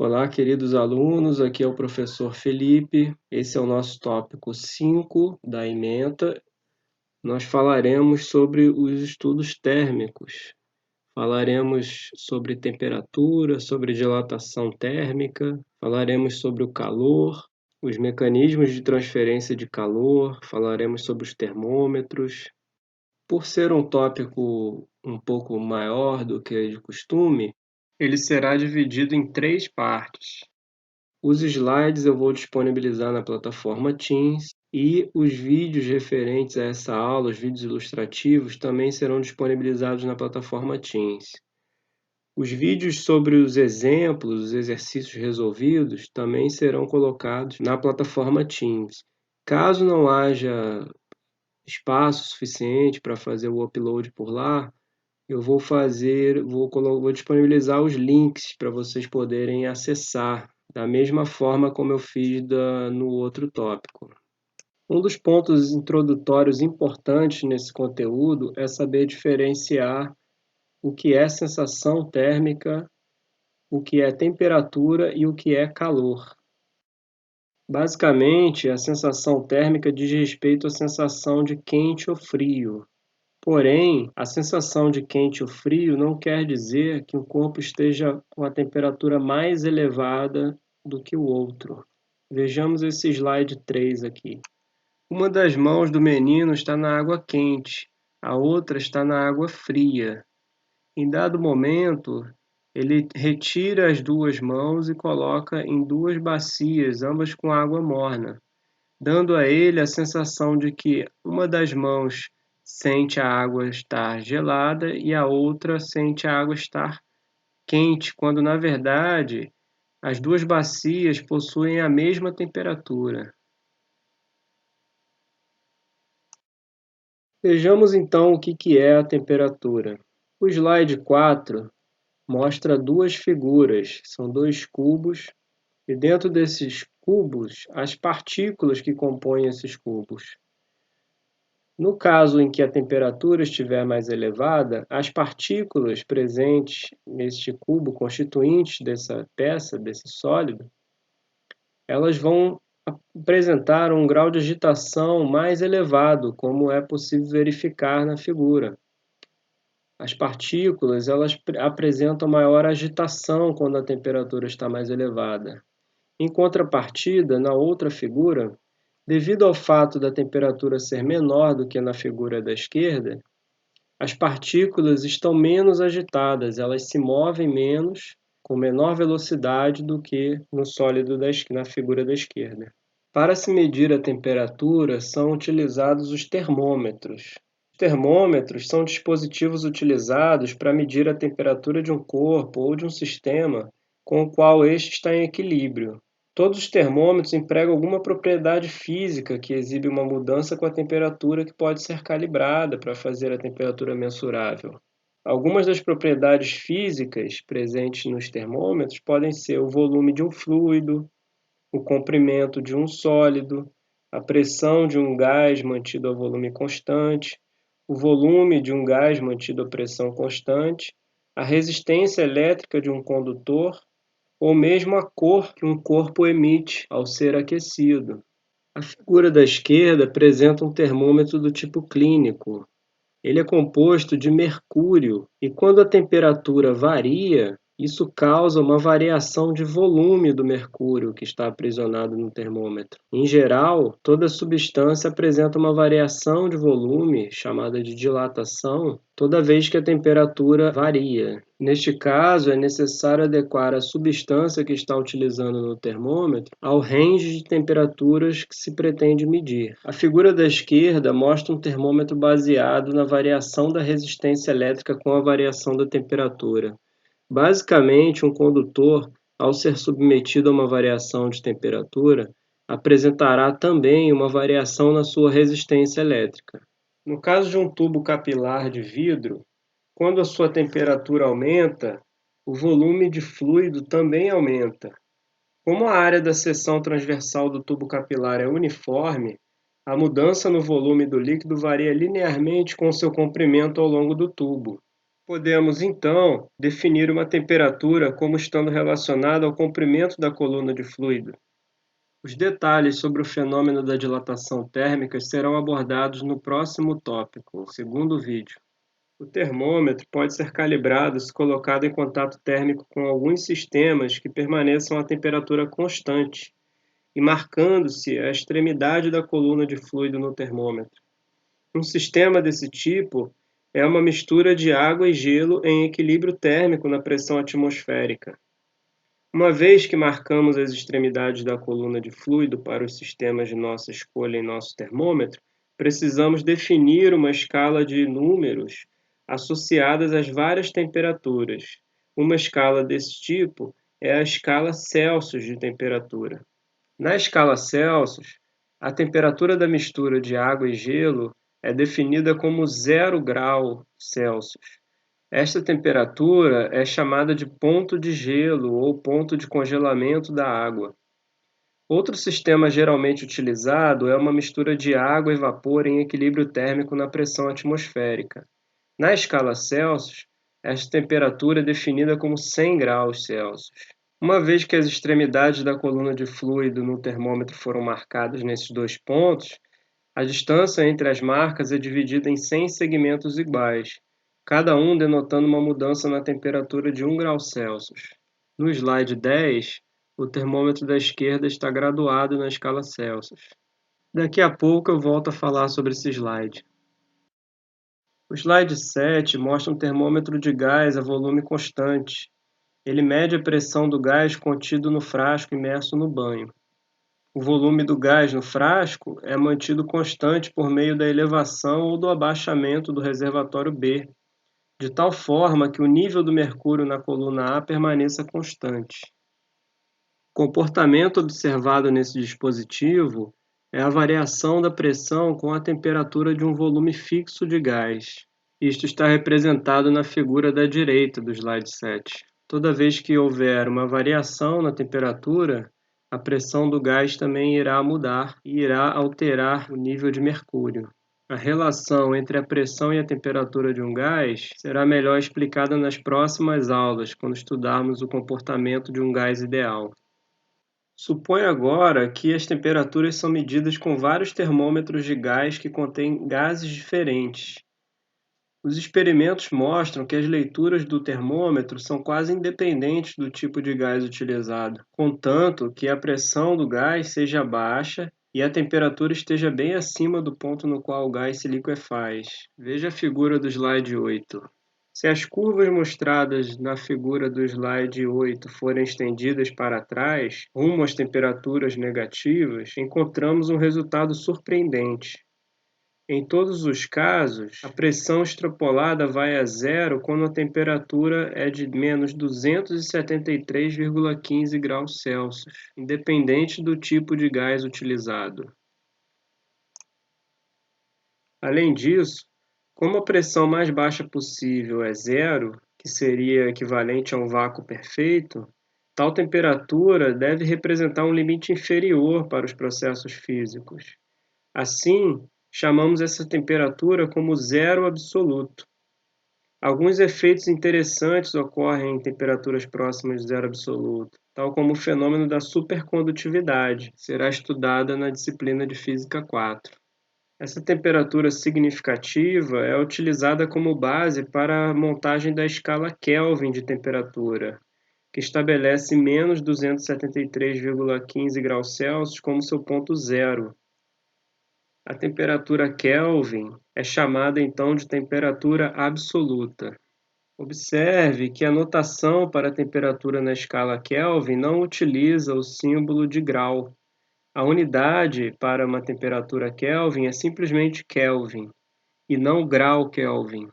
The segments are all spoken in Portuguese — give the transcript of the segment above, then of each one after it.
Olá, queridos alunos, aqui é o professor Felipe. Esse é o nosso tópico 5 da ementa. Nós falaremos sobre os estudos térmicos. Falaremos sobre temperatura, sobre dilatação térmica, falaremos sobre o calor, os mecanismos de transferência de calor, falaremos sobre os termômetros. Por ser um tópico um pouco maior do que de costume, ele será dividido em 3 partes. Os slides eu vou disponibilizar na plataforma Teams e os vídeos referentes a essa aula, os vídeos ilustrativos, também serão disponibilizados na plataforma Teams. Os vídeos sobre os exemplos, os exercícios resolvidos, também serão colocados na plataforma Teams. Caso não haja espaço suficiente para fazer o upload por lá, eu vou disponibilizar os links para vocês poderem acessar, da mesma forma como eu fiz no outro tópico. Um dos pontos introdutórios importantes nesse conteúdo é saber diferenciar o que é sensação térmica, o que é temperatura e o que é calor. Basicamente, a sensação térmica diz respeito à sensação de quente ou frio. Porém, a sensação de quente ou frio não quer dizer que o corpo esteja com a temperatura mais elevada do que o outro. Vejamos esse slide 3 aqui. Uma das mãos do menino está na água quente, a outra está na água fria. Em dado momento, ele retira as duas mãos e coloca em duas bacias, ambas com água morna, dando a ele a sensação de que uma das mãos sente a água estar gelada e a outra sente a água estar quente, quando na verdade as duas bacias possuem a mesma temperatura. Vejamos então o que é a temperatura. O slide 4 mostra duas figuras, são dois cubos, e dentro desses cubos, as partículas que compõem esses cubos. No caso em que a temperatura estiver mais elevada, as partículas presentes neste cubo constituinte dessa peça, desse sólido, elas vão apresentar um grau de agitação mais elevado, como é possível verificar na figura. As partículas, elas apresentam maior agitação quando a temperatura está mais elevada. Em contrapartida, na outra figura, devido ao fato da temperatura ser menor do que na figura da esquerda, as partículas estão menos agitadas, elas se movem menos, com menor velocidade do que no sólido na figura da esquerda. Para se medir a temperatura, são utilizados os termômetros. Os termômetros são dispositivos utilizados para medir a temperatura de um corpo ou de um sistema com o qual este está em equilíbrio. Todos os termômetros empregam alguma propriedade física que exibe uma mudança com a temperatura que pode ser calibrada para fazer a temperatura mensurável. Algumas das propriedades físicas presentes nos termômetros podem ser o volume de um fluido, o comprimento de um sólido, a pressão de um gás mantido a volume constante, o volume de um gás mantido a pressão constante, a resistência elétrica de um condutor, ou mesmo a cor que um corpo emite ao ser aquecido. A figura da esquerda apresenta um termômetro do tipo clínico. Ele é composto de mercúrio e quando a temperatura varia, isso causa uma variação de volume do mercúrio que está aprisionado no termômetro. Em geral, toda substância apresenta uma variação de volume, chamada de dilatação, toda vez que a temperatura varia. Neste caso, é necessário adequar a substância que está utilizando no termômetro ao range de temperaturas que se pretende medir. A figura da esquerda mostra um termômetro baseado na variação da resistência elétrica com a variação da temperatura. Basicamente, um condutor, ao ser submetido a uma variação de temperatura, apresentará também uma variação na sua resistência elétrica. No caso de um tubo capilar de vidro, quando a sua temperatura aumenta, o volume de fluido também aumenta. Como a área da seção transversal do tubo capilar é uniforme, a mudança no volume do líquido varia linearmente com seu comprimento ao longo do tubo. Podemos, então, definir uma temperatura como estando relacionada ao comprimento da coluna de fluido. Os detalhes sobre o fenômeno da dilatação térmica serão abordados no próximo tópico, o segundo vídeo. O termômetro pode ser calibrado se colocado em contato térmico com alguns sistemas que permaneçam a temperatura constante e marcando-se a extremidade da coluna de fluido no termômetro. Um sistema desse tipo é uma mistura de água e gelo em equilíbrio térmico na pressão atmosférica. Uma vez que marcamos as extremidades da coluna de fluido para os sistemas de nossa escolha em nosso termômetro, precisamos definir uma escala de números associadas às várias temperaturas. Uma escala desse tipo é a escala Celsius de temperatura. Na escala Celsius, a temperatura da mistura de água e gelo é definida como 0 grau Celsius. Esta temperatura é chamada de ponto de gelo ou ponto de congelamento da água. Outro sistema geralmente utilizado é uma mistura de água e vapor em equilíbrio térmico na pressão atmosférica. Na escala Celsius, esta temperatura é definida como 100 graus Celsius. Uma vez que as extremidades da coluna de fluido no termômetro foram marcadas nesses dois pontos, a distância entre as marcas é dividida em 100 segmentos iguais, cada um denotando uma mudança na temperatura de 1 grau Celsius. No slide 10, o termômetro da esquerda está graduado na escala Celsius. Daqui a pouco eu volto a falar sobre esse slide. O slide 7 mostra um termômetro de gás a volume constante. Ele mede a pressão do gás contido no frasco imerso no banho. O volume do gás no frasco é mantido constante por meio da elevação ou do abaixamento do reservatório B, de tal forma que o nível do mercúrio na coluna A permaneça constante. O comportamento observado nesse dispositivo é a variação da pressão com a temperatura de um volume fixo de gás. Isto está representado na figura da direita do slide 7. Toda vez que houver uma variação na temperatura, a pressão do gás também irá mudar e irá alterar o nível de mercúrio. A relação entre a pressão e a temperatura de um gás será melhor explicada nas próximas aulas, quando estudarmos o comportamento de um gás ideal. Suponha agora que as temperaturas são medidas com vários termômetros de gás que contêm gases diferentes. Os experimentos mostram que as leituras do termômetro são quase independentes do tipo de gás utilizado, contanto que a pressão do gás seja baixa e a temperatura esteja bem acima do ponto no qual o gás se liquefaz. Veja a figura do slide 8. Se as curvas mostradas na figura do slide 8 forem estendidas para trás, rumo às temperaturas negativas, encontramos um resultado surpreendente. Em todos os casos, a pressão extrapolada vai a zero quando a temperatura é de menos 273,15 graus Celsius, independente do tipo de gás utilizado. Além disso, como a pressão mais baixa possível é zero, que seria equivalente a um vácuo perfeito, tal temperatura deve representar um limite inferior para os processos físicos. Assim, chamamos essa temperatura como zero absoluto. Alguns efeitos interessantes ocorrem em temperaturas próximas de zero absoluto, tal como o fenômeno da supercondutividade, que será estudada na disciplina de Física 4. Essa temperatura significativa é utilizada como base para a montagem da escala Kelvin de temperatura, que estabelece menos 273,15 graus Celsius como seu ponto zero. A temperatura Kelvin é chamada então de temperatura absoluta. Observe que a notação para a temperatura na escala Kelvin não utiliza o símbolo de grau. A unidade para uma temperatura Kelvin é simplesmente Kelvin, e não grau Kelvin.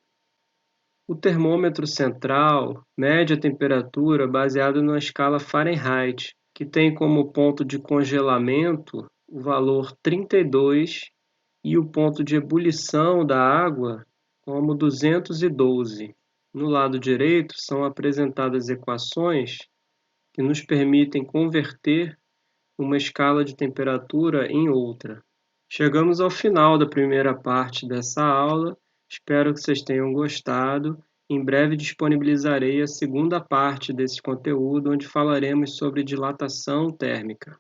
O termômetro central mede a temperatura baseado na escala Fahrenheit, que tem como ponto de congelamento o valor 32 e o ponto de ebulição da água como 212. No lado direito são apresentadas equações que nos permitem converter uma escala de temperatura em outra. Chegamos ao final da primeira parte dessa aula. Espero que vocês tenham gostado Em breve disponibilizarei a segunda parte desse conteúdo, onde falaremos sobre dilatação térmica.